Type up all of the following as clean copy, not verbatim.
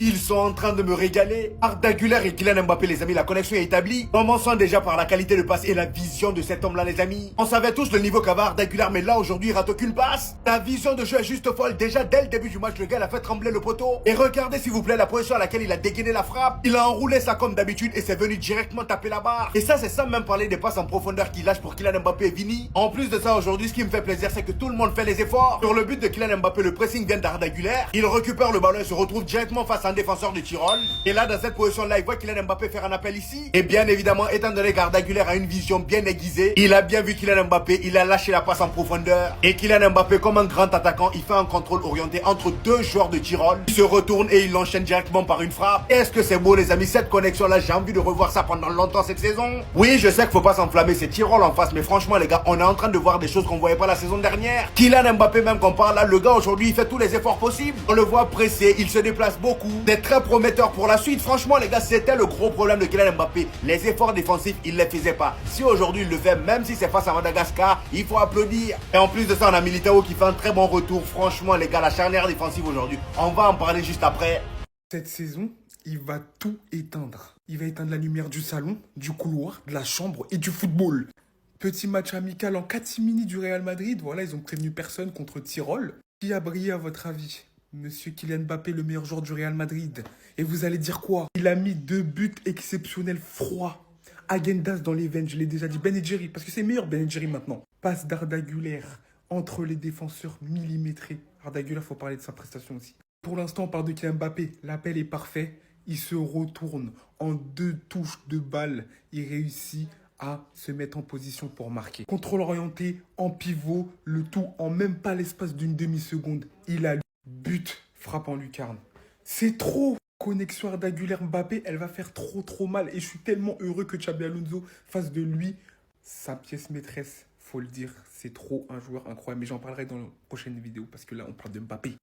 Ils sont en train de me régaler. Arda Güler et Kylian Mbappé, les amis, la connexion est établie. Commençons déjà par la qualité de passe et la vision de cet homme-là, les amis. On savait tous le niveau qu'avait Arda Güler, mais là, aujourd'hui, il rate aucune passe. La vision de jeu est juste folle. Déjà, dès le début du match, le gars, il a fait trembler le poteau. Et regardez, s'il vous plaît, la position à laquelle il a dégainé la frappe. Il a enroulé ça comme d'habitude et c'est venu directement taper la barre. Et ça, c'est sans même parler des passes en profondeur qu'il lâche pour Kylian Mbappé et Vini. En plus de ça, aujourd'hui, ce qui me fait plaisir, c'est que tout le monde fait les efforts. Sur le but de Kylian Mbappé, le pressing vient d'Arda Güler. Il récupère le ballon et se retrouve directement face à un défenseur de Tyrol. Et là, dans cette position-là, il voit Kylian Mbappé faire un appel ici. Et bien évidemment, étant donné qu'Arda Güler a une vision bien aiguisée, il a bien vu Kylian Mbappé, il a lâché la passe en profondeur. Et Kylian Mbappé, comme un grand attaquant, il fait un contrôle orienté entre deux joueurs de Tyrol. Il se retourne et il l'enchaîne directement par une frappe. Est-ce que c'est beau, les amis? Cette connexion-là, j'ai envie de revoir ça pendant longtemps cette saison. Oui, je sais qu'il faut pas s'enflammer, c'est Tyrol en face, mais franchement, les gars, on est en train de voir des choses qu'on voyait pas la saison dernière. Kylian Mbappé, même qu'on parle là, le gars aujourd'hui, il fait tous les efforts possibles. On le voit pressé, il se déplace beaucoup. C'est très prometteur pour la suite. Franchement, les gars, c'était le gros problème de Kylian Mbappé. Les efforts défensifs, il les faisait pas. Si aujourd'hui il le fait, même si c'est face à Madagascar, il faut applaudir. Et en plus de ça, on a Militao qui fait un très bon retour. Franchement, les gars, la charnière défensive aujourd'hui, on va en parler juste après. Cette saison, il va tout éteindre. Il va éteindre la lumière du salon, du couloir, de la chambre et du football. Petit match amical en catimini du Real Madrid. Voilà, ils ont prévenu personne contre Tyrol. Qui a brillé à votre avis? Monsieur Kylian Mbappé, le meilleur joueur du Real Madrid. Et vous allez dire quoi? Il a mis 2 buts exceptionnels froids. Agendas dans les veines, je l'ai déjà dit. Ben Jerry, parce que c'est meilleur Ben Jerry maintenant. Passe d'Arda Güler entre les défenseurs millimétrés. Arda Güler, faut parler de sa prestation aussi. Pour l'instant, on parle de Kylian Mbappé. L'appel est parfait. Il se retourne en 2 touches de balle. Il réussit à se mettre en position pour marquer. Contrôle orienté, en pivot, le tout en même pas l'espace d'une demi-seconde. Il a but, frappe en lucarne. C'est trop. Connexion Arda Güler Mbappé, elle va faire trop mal. Et je suis tellement heureux que Xabi Alonso fasse de lui sa pièce maîtresse. Faut le dire, c'est trop un joueur incroyable. Mais j'en parlerai dans la prochaine vidéo parce que là, on parle de Mbappé.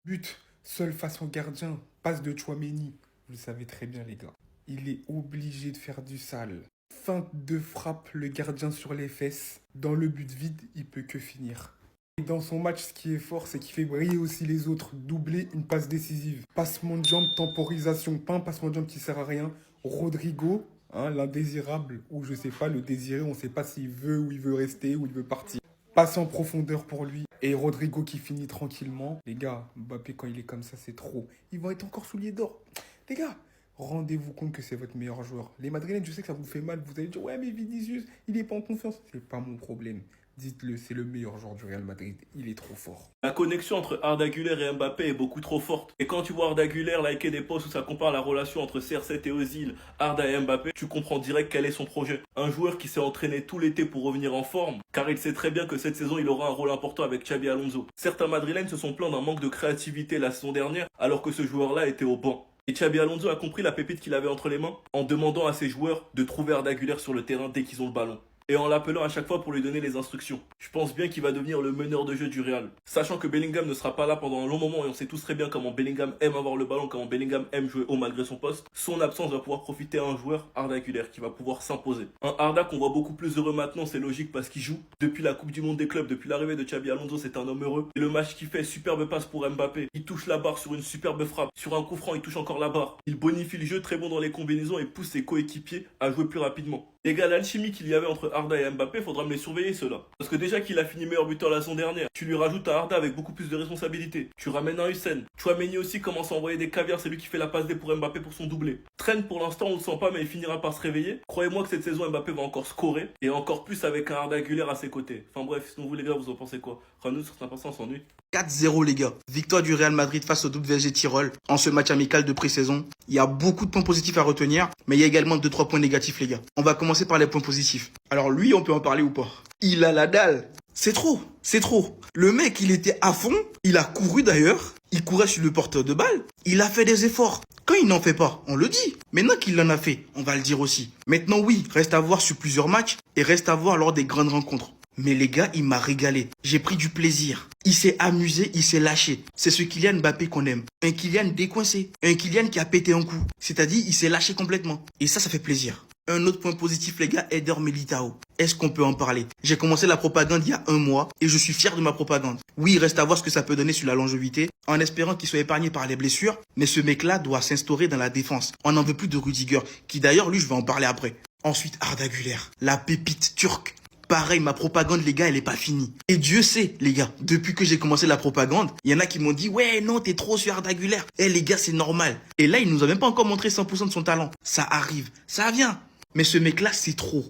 But, seul face au gardien, passe de Tchouaméni. Vous le savez très bien, les gars. Il est obligé de faire du sale. Feinte de frappe, le gardien sur les fesses. Dans le but vide, il peut que finir. Et dans son match, ce qui est fort, c'est qu'il fait briller aussi les autres. Doubler une passe décisive. Passement de jambe, temporisation. Pas un passement de jambe qui sert à rien. Rodrigo, l'indésirable, ou je sais pas, le désiré, on sait pas s'il veut ou il veut rester ou il veut partir. Passe en profondeur pour lui. Et Rodrigo qui finit tranquillement. Les gars, Mbappé, quand il est comme ça, c'est trop. Ils vont être encore souliers d'or. Les gars, rendez-vous compte que c'est votre meilleur joueur. Les Madrilènes, je sais que ça vous fait mal. Vous allez dire, ouais, mais Vinicius, il n'est pas en confiance. C'est pas mon problème. Dites-le, c'est le meilleur joueur du Real Madrid. Il est trop fort. La connexion entre Arda Güler et Mbappé est beaucoup trop forte. Et quand tu vois Arda Güler liker des posts où ça compare la relation entre CR7 et Ozil, Arda et Mbappé, tu comprends direct quel est son projet. Un joueur qui s'est entraîné tout l'été pour revenir en forme, car il sait très bien que cette saison il aura un rôle important avec Xabi Alonso. Certains Madrilènes se sont plaints d'un manque de créativité la saison dernière, alors que ce joueur-là était au banc. Et Xabi Alonso a compris la pépite qu'il avait entre les mains en demandant à ses joueurs de trouver Arda Güler sur le terrain dès qu'ils ont le ballon. Et en l'appelant à chaque fois pour lui donner les instructions. Je pense bien qu'il va devenir le meneur de jeu du Real. Sachant que Bellingham ne sera pas là pendant un long moment et on sait tous très bien comment Bellingham aime avoir le ballon, comment Bellingham aime jouer haut malgré son poste. Son absence va pouvoir profiter à un joueur, Arda Güler, qui va pouvoir s'imposer. Un Arda qu'on voit beaucoup plus heureux maintenant, c'est logique parce qu'il joue. Depuis la Coupe du Monde des clubs, depuis l'arrivée de Xabi Alonso, c'est un homme heureux. Et le match qu'il fait, superbe passe pour Mbappé. Il touche la barre sur une superbe frappe. Sur un coup franc, il touche encore la barre. Il bonifie le jeu, très bon dans les combinaisons et pousse ses coéquipiers à jouer plus rapidement. Les gars, l'alchimie qu'il y avait entre Arda et Mbappé, faudra me les surveiller ceux-là. Parce que déjà qu'il a fini meilleur buteur la saison dernière, tu lui rajoutes un Arda avec beaucoup plus de responsabilités. Tu ramènes un Hussein. Chouameni aussi commence à envoyer des caviars, c'est lui qui fait la passe D pour Mbappé pour son doublé. Trent pour l'instant on le sent pas mais il finira par se réveiller. Croyez-moi que cette saison Mbappé va encore scorer et encore plus avec un Arda Güler à ses côtés. Enfin bref, sinon vous les gars vous en pensez quoi? Ramenez sur Sympa, on s'ennuie. 4-0 les gars. Victoire du Real Madrid face au WSG Tyrol en ce match amical de pré-saison. Il y a beaucoup de points positifs à retenir, mais il y a également 2-3 points négatifs les gars. On va commencer par les points positifs. Alors lui, on peut en parler ou pas? Il a la dalle. C'est trop, c'est trop. Le mec, il était à fond, il a couru d'ailleurs, il courait sur le porteur de balle, il a fait des efforts. Quand il n'en fait pas, on le dit. Maintenant qu'il en a fait, on va le dire aussi. Maintenant oui, reste à voir sur plusieurs matchs et reste à voir lors des grandes rencontres. Mais les gars, il m'a régalé. J'ai pris du plaisir. Il s'est amusé, il s'est lâché. C'est ce Kylian Mbappé qu'on aime. Un Kylian décoincé. Un Kylian qui a pété un coup. C'est-à-dire, il s'est lâché complètement. Et ça fait plaisir. Un autre point positif, les gars, Eder Militao. Est-ce qu'on peut en parler? J'ai commencé la propagande il y a 1 mois et je suis fier de ma propagande. Oui, il reste à voir ce que ça peut donner sur la longévité, en espérant qu'il soit épargné par les blessures, mais ce mec-là doit s'instaurer dans la défense. On n'en veut plus de Rudiger, qui d'ailleurs, lui, je vais en parler après. Ensuite, Arda Güler, la pépite turque. Pareil, ma propagande, les gars, elle est pas finie. Et Dieu sait, les gars, depuis que j'ai commencé la propagande, il y en a qui m'ont dit, ouais, non, t'es trop sur Arda Güler. Eh, les gars, c'est normal. Et là, il nous a même pas encore montré 100% de son talent. Ça arrive, ça vient. Mais ce mec-là, c'est trop.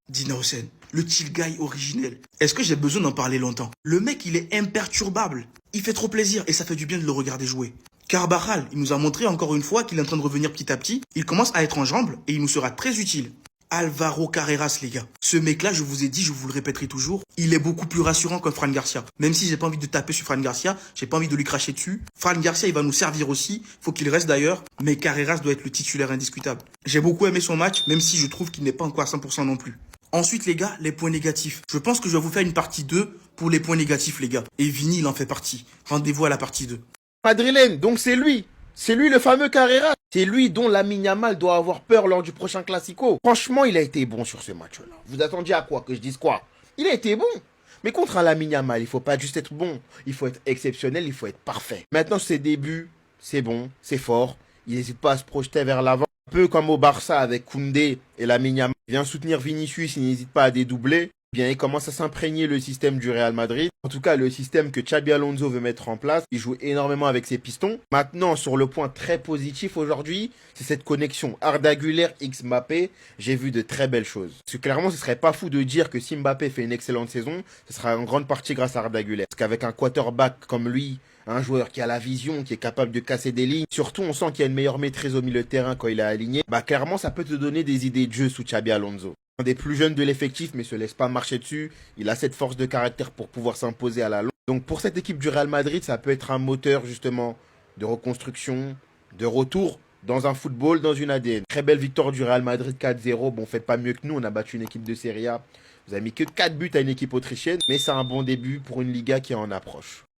Dina Hussein, le chill guy originel. Est-ce que j'ai besoin d'en parler longtemps? Le mec, il est imperturbable. Il fait trop plaisir et ça fait du bien de le regarder jouer. Carvajal, il nous a montré encore une fois qu'il est en train de revenir petit à petit. Il commence à être en jambes et il nous sera très utile. Alvaro Carreras, les gars. Ce mec-là, je vous ai dit, je vous le répéterai toujours, il est beaucoup plus rassurant que Fran Garcia. Même si j'ai pas envie de taper sur Fran Garcia, j'ai pas envie de lui cracher dessus. Fran Garcia, il va nous servir aussi. Faut qu'il reste d'ailleurs. Mais Carreras doit être le titulaire indiscutable. J'ai beaucoup aimé son match, même si je trouve qu'il n'est pas encore à 100% non plus. Ensuite, les gars, les points négatifs. Je pense que je vais vous faire une partie 2 pour les points négatifs, les gars. Et Vini, il en fait partie. Rendez-vous à la partie 2. Madrilène, donc c'est lui. C'est lui le fameux Carrera. C'est lui dont Lamine Yamal doit avoir peur lors du prochain Classico. Franchement, il a été bon sur ce match-là. Vous attendiez à quoi? Que je dise quoi? Il a été bon. Mais contre un Lamine Yamal, il faut pas juste être bon. Il faut être exceptionnel, il faut être parfait. Maintenant, ses débuts, c'est bon, c'est fort. Il n'hésite pas à se projeter vers l'avant. Un peu comme au Barça avec Koundé et Lamine Yamal. Il vient soutenir Vinicius, il n'hésite pas à dédoubler. Bien, il commence à s'imprégner le système du Real Madrid. En tout cas, le système que Xabi Alonso veut mettre en place. Il joue énormément avec ses pistons. Maintenant, sur le point très positif aujourd'hui, c'est cette connexion Arda Güler x Mbappé. J'ai vu de très belles choses. Parce que clairement, ce serait pas fou de dire que si Mbappé fait une excellente saison, ce sera en grande partie grâce à Arda Güler. Parce qu'avec un quarterback comme lui, un joueur qui a la vision, qui est capable de casser des lignes. Surtout, on sent qu'il y a une meilleure maîtrise au milieu de terrain quand il est aligné. Bah, clairement, ça peut te donner des idées de jeu sous Xabi Alonso. Un des plus jeunes de l'effectif, mais se laisse pas marcher dessus. Il a cette force de caractère pour pouvoir s'imposer à la longue. Donc, pour cette équipe du Real Madrid, ça peut être un moteur, justement, de reconstruction, de retour dans un football, dans une ADN. Très belle victoire du Real Madrid 4-0. Bon, faites pas mieux que nous. On a battu une équipe de Serie A. Vous avez mis que 4 buts à une équipe autrichienne. Mais c'est un bon début pour une Liga qui est en approche.